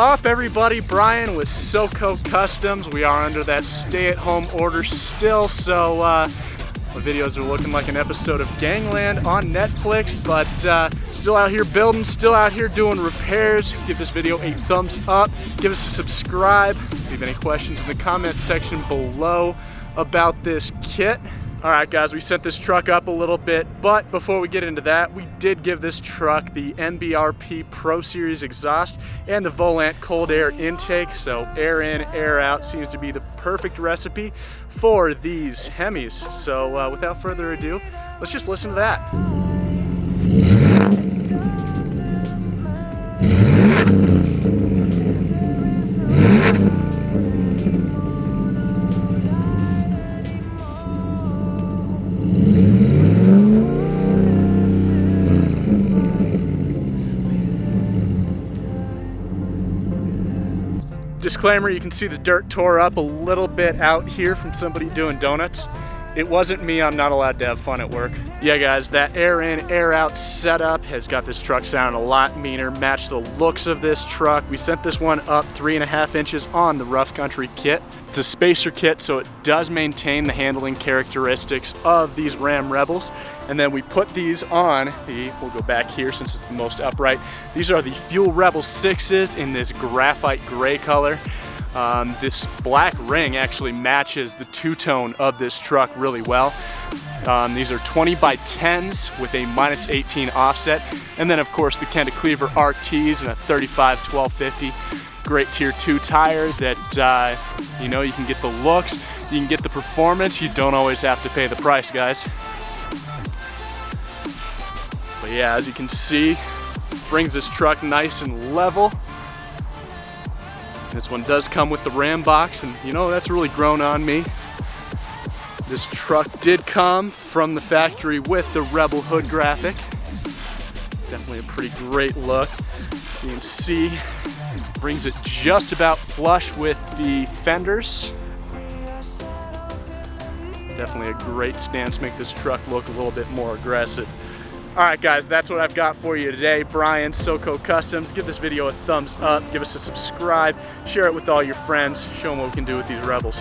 up, everybody? Brian with SoCo Customs. We are under that stay-at-home order still, so my videos are looking like an episode of Gangland on Netflix, but still out here building, still out here doing repairs. Give this video a thumbs up, give us a subscribe, leave any questions in the comments section below about this kit. Alright guys, we set this truck up a little bit, but before we get into that, we did give this truck the MBRP Pro Series exhaust and the Volant cold air intake, so air in, air out seems to be the perfect recipe for these Hemis. So without further ado, let's just listen to that. Disclaimer, you can see the dirt tore up a little bit out here from somebody doing donuts. It wasn't me, I'm not allowed to have fun at work. Yeah guys, that air in, air out setup has got this truck sounding a lot meaner, matched the looks of this truck. We sent this one up 3.5 inches on the rough country kit. It's a spacer kit, so it does maintain the handling characteristics of these Ram Rebels. And then we put these on we'll go back here since it's the most upright. These are the Fuel Rebel 6s in this graphite gray color. This black ring actually matches the two-tone of this truck really well. These are 20 by 10s with a -18 offset. And then of course the Klever RTs and a 35 1250. Great tier 2 tire that, you know, you can get the looks, you can get the performance, you don't always have to pay the price, guys. But yeah, as you can see, brings this truck nice and level. This one does come with the Ram box, and you know, that's really grown on me. This truck did come from the factory with the Rebel hood graphic. Definitely a pretty great look. You can see, brings it just about flush with the fenders. Definitely a great stance, make this truck look a little bit more aggressive. Alright guys, that's what I've got for you today. Brian, SoCo Customs. Give this video a thumbs up, give us a subscribe, share it with all your friends, show them what we can do with these Rebels.